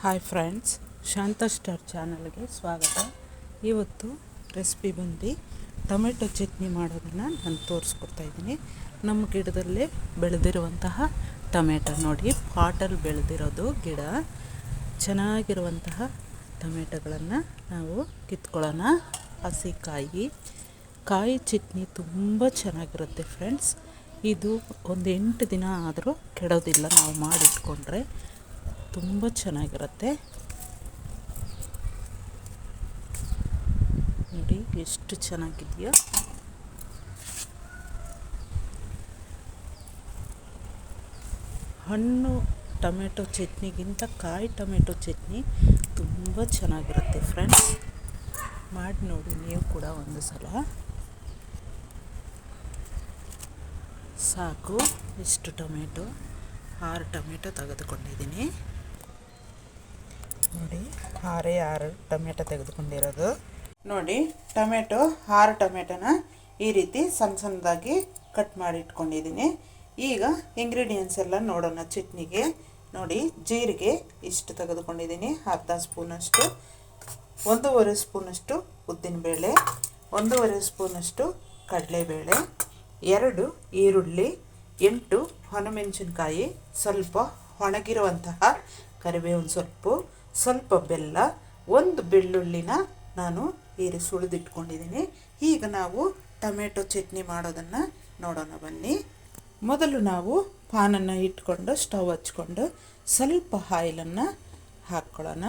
Hi friends, ಶಾಂತ star ಚಾನಲ್ಗೆ ಸ್ವಾಗತ. ಇವತ್ತು ರೆಸಿಪಿ ಬಂದು ಟೊಮೆಟೊ ಚಟ್ನಿ ಮಾಡೋದನ್ನು ನಾನು ತೋರಿಸ್ಕೊಡ್ತಾ ಇದ್ದೀನಿ. ನಮ್ಮ ಗಿಡದಲ್ಲೇ ಬೆಳೆದಿರುವಂತಹ ಟೊಮೆಟೊ ನೋಡಿ, ಪಾಟಲ್ಲಿ ಬೆಳೆದಿರೋದು ಗಿಡ. ಚೆನ್ನಾಗಿರುವಂತಹ ಟೊಮೆಟೊಗಳನ್ನು ನಾವು ಕಿತ್ಕೊಳ್ಳೋಣ. ಹಸಿ ಕಾಯಿ ಚಟ್ನಿ ತುಂಬ ಚೆನ್ನಾಗಿರುತ್ತೆ ಫ್ರೆಂಡ್ಸ್. ಇದು ಒಂದು 8 ದಿನ ಆದರೂ ಕೆಡೋದಿಲ್ಲ. ನಾವು ಮಾಡಿಟ್ಕೊಂಡ್ರೆ ತುಂಬ ಚೆನ್ನಾಗಿರುತ್ತೆ. ನೋಡಿ ಎಷ್ಟು ಚೆನ್ನಾಗಿದೆಯೋ. ಹಣ್ಣು ಟೊಮೆಟೊ ಚಟ್ನಿಗಿಂತ ಕಾಯಿ ಟೊಮೆಟೊ ಚಟ್ನಿ ತುಂಬ ಚೆನ್ನಾಗಿರುತ್ತೆ ಫ್ರೆಂಡ್ಸ್. ಮಾಡಿ ನೋಡಿ ನೀವು ಕೂಡ ಒಂದು ಸಲ. ಸಾಕು, ಇಷ್ಟು ಟೊಮೆಟೊ 6 ಟೊಮೆಟೊ ತೆಗೆದುಕೊಂಡಿದ್ದೀನಿ ನೋಡಿ. 6 ಟೊಮೆಟೊ ತೆಗೆದುಕೊಂಡಿರೋದು ನೋಡಿ. 6 ಟೊಮೆಟೊನ ಈ ರೀತಿ ಸಣ್ಣದಾಗಿ ಕಟ್ ಮಾಡಿ ಇಟ್ಕೊಂಡಿದ್ದೀನಿ. ಈಗ ಇಂಗ್ರೀಡಿಯೆಂಟ್ಸ್ ಎಲ್ಲ ನೋಡೋಣ ಚಟ್ನಿಗೆ. ನೋಡಿ, ಜೀರಿಗೆ ಇಷ್ಟು ತೆಗೆದುಕೊಂಡಿದ್ದೀನಿ, ಅರ್ಧ ಸ್ಪೂನಷ್ಟು. 1.5 ಸ್ಪೂನಷ್ಟು ಉದ್ದಿನಬೇಳೆ, 1.5 ಸ್ಪೂನಷ್ಟು ಕಡಲೆಬೇಳೆ, 2 ಈರುಳ್ಳಿ, 8 ಒಣಮೆಣಸಿನ್ಕಾಯಿ, ಸ್ವಲ್ಪ ಒಣಗಿರುವಂತಹ ಕರಿಬೇವಿನ ಸ್ವಲ್ಪ ಬೆಲ್ಲ, 1 ಬೆಳ್ಳುಳ್ಳಿನ ನಾನು ಸುಳಿದಿಟ್ಕೊಂಡಿದ್ದೀನಿ. ಈಗ ನಾವು ಟೊಮೆಟೊ ಚಟ್ನಿ ಮಾಡೋದನ್ನು ನೋಡೋಣ ಬನ್ನಿ. ಮೊದಲು ನಾವು ಪಾನನ್ನು ಇಟ್ಕೊಂಡು ಸ್ಟವ್ ಹಚ್ಕೊಂಡು ಸ್ವಲ್ಪ ಆಯಿಲನ್ನು ಹಾಕ್ಕೊಳ್ಳೋಣ.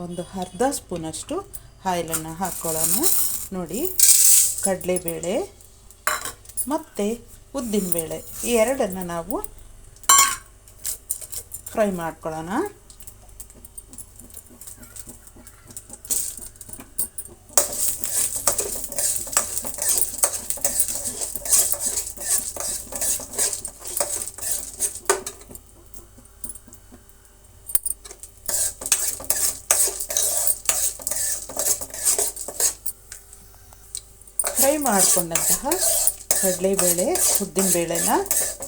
ಒಂದು ಅರ್ಧ ಸ್ಪೂನಷ್ಟು ಆಯಿಲನ್ನು ಹಾಕ್ಕೊಳ್ಳೋಣ. ನೋಡಿ, ಕಡಲೆಬೇಳೆ ಮತ್ತು ಉದ್ದಿನಬೇಳೆ ಈ ಎರಡನ್ನು ನಾವು ಫ್ರೈ ಮಾಡ್ಕೊಳ್ಳೋಣ. ಫ್ರೈ ಮಾಡಿಕೊಂಡಂತಹ ಕಡಲೆಬೇಳೆ ಉದ್ದಿನಬೇಳೆನ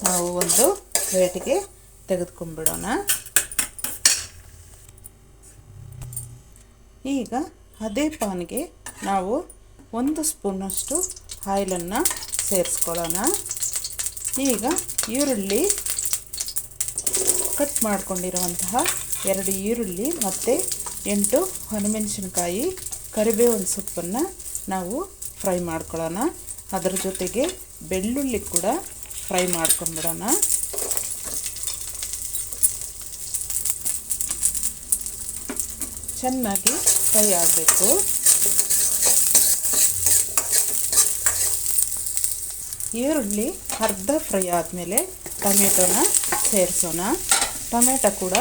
ನಾವು ಒಂದು ಪ್ಲೇಟಿಗೆ ತೆಗೆದುಕೊಂಡ್ಬಿಡೋಣ. ಈಗ ಅದೇ ಪಾನ್ಗೆ ನಾವು 1 ಸ್ಪೂನಷ್ಟು ಆಯಿಲನ್ನು ಸೇರಿಸ್ಕೊಳ್ಳೋಣ. ಈಗ ಈರುಳ್ಳಿ ಕಟ್ ಮಾಡ್ಕೊಂಡಿರುವಂತಹ 2 ಈರುಳ್ಳಿ ಮತ್ತು 8 ಒಣಮೆಣಸಿನ್ಕಾಯಿ, ಕರಿಬೇವಿನ ಸೊಪ್ಪನ್ನು ನಾವು ಫ್ರೈ ಮಾಡ್ಕೊಳ್ಳೋಣ. ಅದರ ಜೊತೆಗೆ ಬೆಳ್ಳುಳ್ಳಿ ಕೂಡ ಫ್ರೈ ಮಾಡ್ಕೊಂಡ್ಬಿಡೋಣ. ಚೆನ್ನಾಗಿ ಫ್ರೈ ಆಗಬೇಕು. ಈರುಳ್ಳಿ ಅರ್ಧ ಫ್ರೈ ಆದಮೇಲೆ ಟೊಮೆಟೊನ ಸೇರಿಸೋಣ. ಟೊಮೆಟೊ ಕೂಡ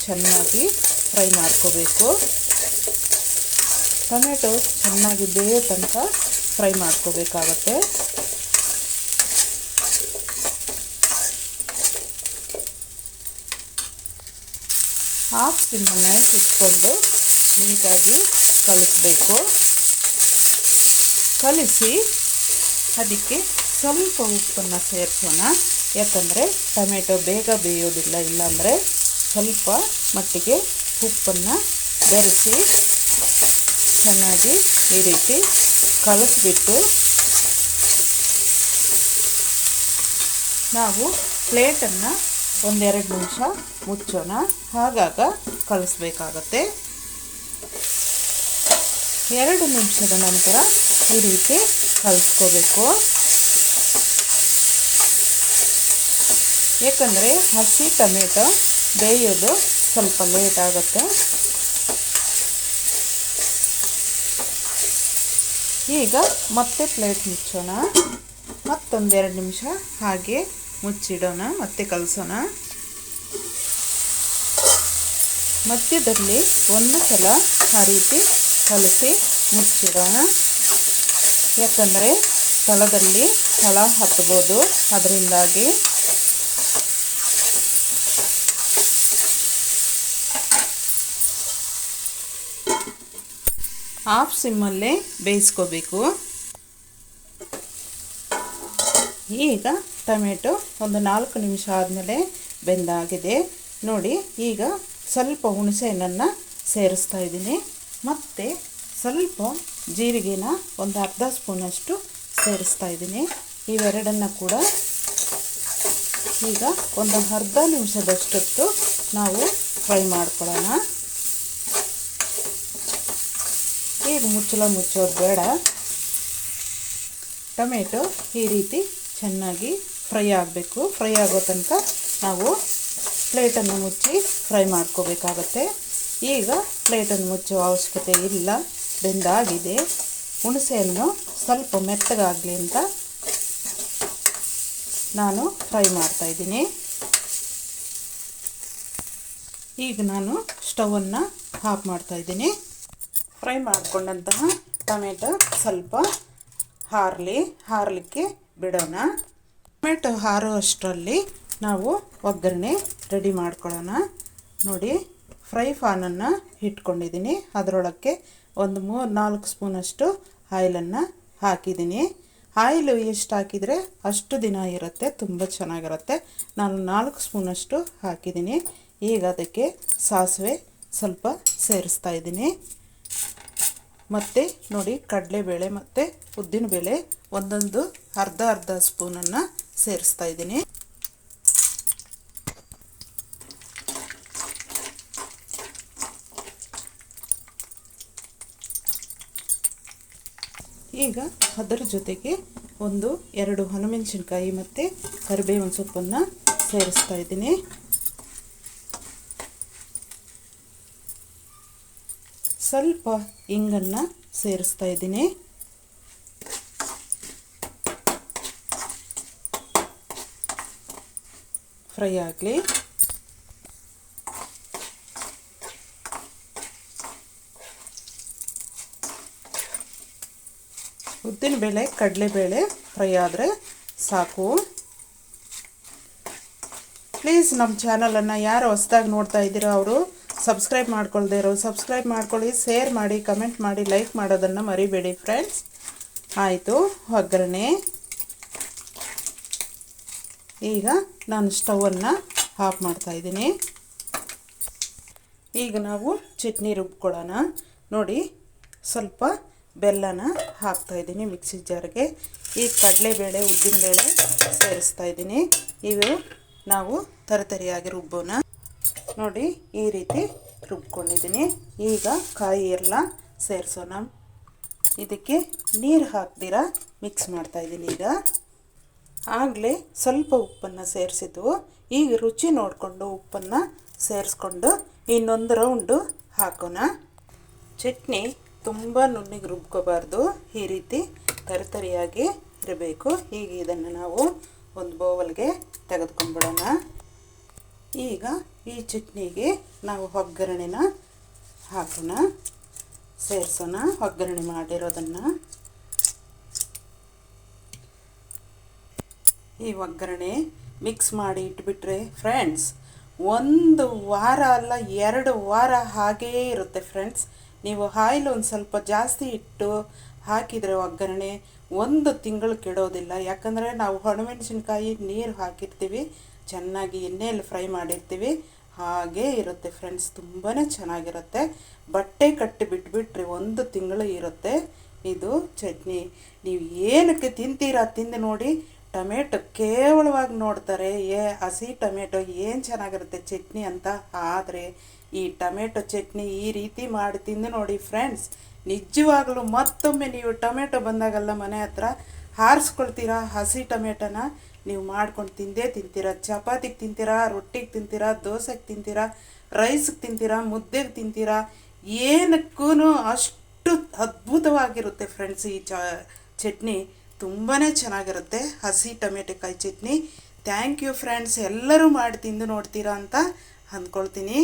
ಚೆನ್ನಾಗಿ ಫ್ರೈ ಮಾಡ್ಕೋಬೇಕು. ಟೊಮೆಟೊ ಚೆನ್ನಾಗಿ ಬೇಯೋ ತನಕ ಫ್ರೈ ಮಾಡ್ಕೋಬೇಕಾಗತ್ತೆ. ಹಾಫ್ ಸಿಮ್ಮನ್ನು ಇಟ್ಕೊಂಡು ನೀಟಾಗಿ ಕಲಿಸಬೇಕು. ಕಲಿಸಿ ಅದಕ್ಕೆ ಸ್ವಲ್ಪ ಉಪ್ಪನ್ನು ಸೇರಿಸೋಣ. ಯಾಕಂದರೆ ಟೊಮೆಟೊ ಬೇಗ ಬೇಯೋದಿಲ್ಲ. ಇಲ್ಲಾಂದರೆ ಸ್ವಲ್ಪ ಮಟ್ಟಿಗೆ ಉಪ್ಪನ್ನು ಬೆರೆಸಿ ಚೆನ್ನಾಗಿ ಈ ರೀತಿ ಕಲಿಸ್ಬಿಟ್ಟು ನಾವು ಪ್ಲೇಟನ್ನು 1-2 ನಿಮಿಷ ಮುಚ್ಚೋಣ. ಆಗಾಗ ಕಲಿಸ್ಬೇಕಾಗತ್ತೆ. 2 ನಿಮಿಷದ ನಂತರ ಈ ರೀತಿ ಕಲಿಸ್ಕೋಬೇಕು. ಏಕೆಂದರೆ ಹಸಿ ಟೊಮೆಟೊ ಬೇಯೋದು ಸ್ವಲ್ಪ ಲೇಟ್ ಆಗುತ್ತೆ. ಈಗ ಮತ್ತೆ ಪ್ಲೇಟ್ ಮುಚ್ಚೋಣ. ಮತ್ತೊಂದು 2 ನಿಮಿಷ ಹಾಗೆ ಮುಚ್ಚಿಡೋಣ. ಮತ್ತೆ ಕಲಸೋಣ. ಮಧ್ಯದಲ್ಲಿ ಒಂದು ಸಲ ಆ ರೀತಿ ಕಲಸಿ ಮುಚ್ಚಿಡೋಣ. ಯಾಕಂದರೆ ತಳದಲ್ಲಿ ತಳ ಹತ್ಬೋದು. ಅದರಿಂದಾಗಿ ಹಾಫ್ ಸಿಮ್ಮಲ್ಲೇ ಬೇಯಿಸ್ಕೋಬೇಕು. ಈಗ ಟೊಮೆಟೊ ಒಂದು 4 ನಿಮಿಷ ಆದಮೇಲೆ ಬೆಂದಾಗಿದೆ ನೋಡಿ. ಈಗ ಸ್ವಲ್ಪ ಹುಣಸೆಹಣ್ಣನ್ನು ಸೇರಿಸ್ತಾ ಇದ್ದೀನಿ. ಮತ್ತು ಸ್ವಲ್ಪ ಜೀರಿಗೆನ ಒಂದು ಅರ್ಧ ಸ್ಪೂನಷ್ಟು ಸೇರಿಸ್ತಾ ಇದ್ದೀನಿ. ಇವೆರಡನ್ನು ಕೂಡ ಈಗ ಒಂದು ಅರ್ಧ ನಿಮಿಷದಷ್ಟೊತ್ತು ನಾವು ಫ್ರೈ ಮಾಡ್ಕೊಳ್ಳೋಣ. ಈಗ ಮುಚ್ಚೋದು ಬೇಡ. ಟೊಮೆಟೊ ಈ ರೀತಿ ಚೆನ್ನಾಗಿ ಫ್ರೈ ಆಗಬೇಕು. ಫ್ರೈ ಆಗೋ ತನಕ ನಾವು ಪ್ಲೇಟನ್ನು ಮುಚ್ಚಿ ಫ್ರೈ ಮಾಡ್ಕೋಬೇಕಾಗತ್ತೆ. ಈಗ ಪ್ಲೇಟನ್ನು ಮುಚ್ಚೋ ಅವಶ್ಯಕತೆ ಇಲ್ಲ, ಬೆಂದಾಗಿದೆ. ಹುಣಸೆಹಣ್ಣು ಸ್ವಲ್ಪ ಮೆತ್ತಗಾಗಲಿ ಅಂತ ನಾನು ಫ್ರೈ ಮಾಡ್ತಾಯಿದ್ದೀನಿ. ಈಗ ನಾನು ಸ್ಟವನ್ನು ಆಫ್ ಮಾಡ್ತಾಯಿದ್ದೀನಿ. ಫ್ರೈ ಮಾಡಿಕೊಂಡಂತಹ ಟೊಮೆಟೊ ಸ್ವಲ್ಪ ಹಾರಲಿಕ್ಕೆ ಬಿಡೋಣ. ಟೊಮೆಟೊ ಹಾರೋ ಅಷ್ಟರಲ್ಲಿ ನಾವು ಒಗ್ಗರಣೆ ರೆಡಿ ಮಾಡ್ಕೊಳ್ಳೋಣ. ನೋಡಿ, ಫ್ರೈ ಪ್ಯಾನನ್ನು ಇಟ್ಕೊಂಡಿದ್ದೀನಿ. ಅದರೊಳಕ್ಕೆ ಒಂದು 3-4 ಸ್ಪೂನಷ್ಟು ಆಯಿಲನ್ನು ಹಾಕಿದ್ದೀನಿ. ಆಯಿಲು ಎಷ್ಟು ಹಾಕಿದರೆ ಅಷ್ಟು ದಿನ ಇರುತ್ತೆ, ತುಂಬ ಚೆನ್ನಾಗಿರುತ್ತೆ. ನಾನು 4 ಸ್ಪೂನಷ್ಟು ಹಾಕಿದ್ದೀನಿ. ಈಗ ಅದಕ್ಕೆ ಸಾಸಿವೆ ಸ್ವಲ್ಪ ಸೇರಿಸ್ತಾ ಇದ್ದೀನಿ. ಮತ್ತು ನೋಡಿ, ಕಡಲೆಬೇಳೆ ಮತ್ತು ಉದ್ದಿನಬೇಳೆ ಒಂದೊಂದು ಅರ್ಧ ಸ್ಪೂನನ್ನು ಸೇರಿಸ್ತಾ ಇದ್ದೀನಿ. ಈಗ ಅದರ ಜೊತೆಗೆ 1-2 ಹಸಿಮೆಣಸಿನಕಾಯಿ ಮತ್ತು ಕರಿಬೇವಿನ ಸೊಪ್ಪನ್ನು ಸೇರಿಸ್ತಾ ಇದ್ದೀನಿ. ಸ್ವಲ್ಪ ಇಂಗನ್ನು ಸೇರಿಸ್ತಾ ಇದ್ದೀನಿ. ಫ್ರೈ ಆಗಲಿ. ಉದ್ದಿನಬೇಳೆ ಕಡಲೆಬೇಳೆ ಫ್ರೈ ಆದರೆ ಸಾಕು. ಪ್ಲೀಸ್ ನಮ್ಮ ಚಾನಲನ್ನು ಯಾರು ಹೊಸದಾಗಿ ನೋಡ್ತಾ ಇದ್ದೀರೋ ಅವರು ಸಬ್ಸ್ಕ್ರೈಬ್ ಮಾಡ್ಕೊಳ್ದೇ ಇರೋ ಸಬ್ಸ್ಕ್ರೈಬ್ ಮಾಡ್ಕೊಳ್ಳಿ, ಶೇರ್ ಮಾಡಿ, ಕಮೆಂಟ್ ಮಾಡಿ, ಲೈಕ್ ಮಾಡೋದನ್ನು ಮರಿಬೇಡಿ ಫ್ರೆಂಡ್ಸ್. ಆಯಿತು, ಒಗ್ಗರಣೆ. ಈಗ ನಾನು ಸ್ಟವನ್ನು ಆಫ್ ಮಾಡ್ತಾಯಿದ್ದೀನಿ. ಈಗ ನಾವು ಚಟ್ನಿ ರುಬ್ಕೊಳ್ಳೋಣ. ನೋಡಿ, ಸ್ವಲ್ಪ ಬೆಲ್ಲನ ಹಾಕ್ತಾಯಿದ್ದೀನಿ ಮಿಕ್ಸಿ ಜಾರ್ಗೆ. ಈ ಕಡಲೆಬೇಳೆ ಉದ್ದಿನಬೇಳೆ ಸೇರಿಸ್ತಾ ಇದ್ದೀನಿ. ಇವು ನಾವು ತರಿಯಾಗಿ ರುಬ್ಬೋಣ. ನೋಡಿ, ಈ ರೀತಿ ರುಬ್ಕೊಂಡಿದ್ದೀನಿ. ಈಗ ಕಾಯಿ ಎಲ್ಲ ಸೇರಿಸೋಣ. ಇದಕ್ಕೆ ನೀರು ಹಾಕ್ದಿರ ಮಿಕ್ಸ್ ಮಾಡ್ತಾಯಿದ್ದೀನಿ. ಈಗ ಆಗಲೇ ಸ್ವಲ್ಪ ಉಪ್ಪನ್ನು ಸೇರಿಸಿದ್ವು. ಈಗ ರುಚಿ ನೋಡಿಕೊಂಡು ಉಪ್ಪನ್ನು ಸೇರಿಸ್ಕೊಂಡು ಇನ್ನೊಂದು ರೌಂಡು ಹಾಕೋಣ. ಚಟ್ನಿ ತುಂಬ ನುಣ್ಣಗೆ ರುಬ್ಕೋಬಾರ್ದು, ಈ ರೀತಿ ತರಿಯಾಗಿ ಇರಬೇಕು. ಈಗ ಇದನ್ನು ನಾವು ಒಂದು ಬೌಲ್ಗೆ ತೆಗೆದುಕೊಂಡ್ಬಿಡೋಣ. ಈಗ ಈ ಚಟ್ನಿಗೆ ನಾವು ಒಗ್ಗರಣೆನ ಹಾಕೋಣ, ಸೇರಿಸೋಣ. ಒಗ್ಗರಣೆ ಮಾಡಿರೋದನ್ನು ಈ ಒಗ್ಗರಣೆ ಮಿಕ್ಸ್ ಮಾಡಿ ಇಟ್ಬಿಟ್ರೆ ಫ್ರೆಂಡ್ಸ್ 1 ವಾರ ಅಲ್ಲ 2 ವಾರ ಹಾಗೇ ಇರುತ್ತೆ ಫ್ರೆಂಡ್ಸ್. ನೀವು ಆಯಿಲ್ ಒಂದು ಸ್ವಲ್ಪ ಜಾಸ್ತಿ ಇಟ್ಟು ಹಾಕಿದರೆ ಒಗ್ಗರಣೆ 1 ತಿಂಗಳು ಕೆಡೋದಿಲ್ಲ. ಯಾಕಂದರೆ ನಾವು ಒಣಮೆಣಸಿನ್ಕಾಯಿ ನೀರು ಹಾಕಿರ್ತೀವಿ, ಚೆನ್ನಾಗಿ ಎಣ್ಣೆಯಲ್ಲಿ ಫ್ರೈ ಮಾಡಿರ್ತೀವಿ, ಹಾಗೇ ಇರುತ್ತೆ ಫ್ರೆಂಡ್ಸ್. ತುಂಬಾ ಚೆನ್ನಾಗಿರುತ್ತೆ. ಬಟ್ಟೆ ಕಟ್ಟಿ ಬಿಟ್ಬಿಟ್ರೆ 1 ತಿಂಗಳು ಇರುತ್ತೆ ಇದು ಚಟ್ನಿ. ನೀವು ಏನಕ್ಕೆ ತಿಂತೀರಾ ತಿಂದು ನೋಡಿ. ಟೊಮೆಟೊ ಕೇವಲವಾಗಿ ನೋಡ್ತಾರೆ, ಹಸಿ ಟೊಮೆಟೊ ಏನು ಚೆನ್ನಾಗಿರುತ್ತೆ ಚಟ್ನಿ ಅಂತ. ಆದರೆ ಈ ಟೊಮೆಟೊ ಚಟ್ನಿ ಈ ರೀತಿ ಮಾಡಿ ತಿಂದು ನೋಡಿ ಫ್ರೆಂಡ್ಸ್. ನಿಜವಾಗಲೂ ಮತ್ತೊಮ್ಮೆ ನೀವು ಟೊಮೆಟೊ ಬಂದಾಗಲ್ಲ ಮನೆ ಹತ್ರ ಹಾರಿಸ್ಕೊಳ್ತೀರಾ. ಹಸಿ ಟೊಮೆಟೊನ ನೀವು ಮಾಡ್ಕೊಂಡು ತಿಂದೇ ತಿಂತೀರಾ. ಚಪಾತಿಗೆ ತಿಂತೀರಾ, ರೊಟ್ಟಿಗೆ ತಿಂತೀರಾ, ದೋಸೆಗೆ ತಿಂತೀರಾ, ರೈಸ್ಗೆ ತಿಂತೀರಾ, ಮುದ್ದೆಗೆ ತಿಂತೀರಾ. ಏನಕ್ಕೂ ಅಷ್ಟು ಅದ್ಭುತವಾಗಿರುತ್ತೆ ಫ್ರೆಂಡ್ಸ್. ಈ ಚಟ್ನಿ ತುಂಬಾ ಚೆನ್ನಾಗಿರುತ್ತೆ, ಹಸಿ ಟೊಮೆಟೊಕಾಯಿ ಚಟ್ನಿ. Thank you friends. ಎಲ್ಲರೂ ಮಾಡಿ ತಿಂದು ನೋಡ್ತೀರಾ ಅಂತ ಅಂದ್ಕೊಳ್ತೀನಿ.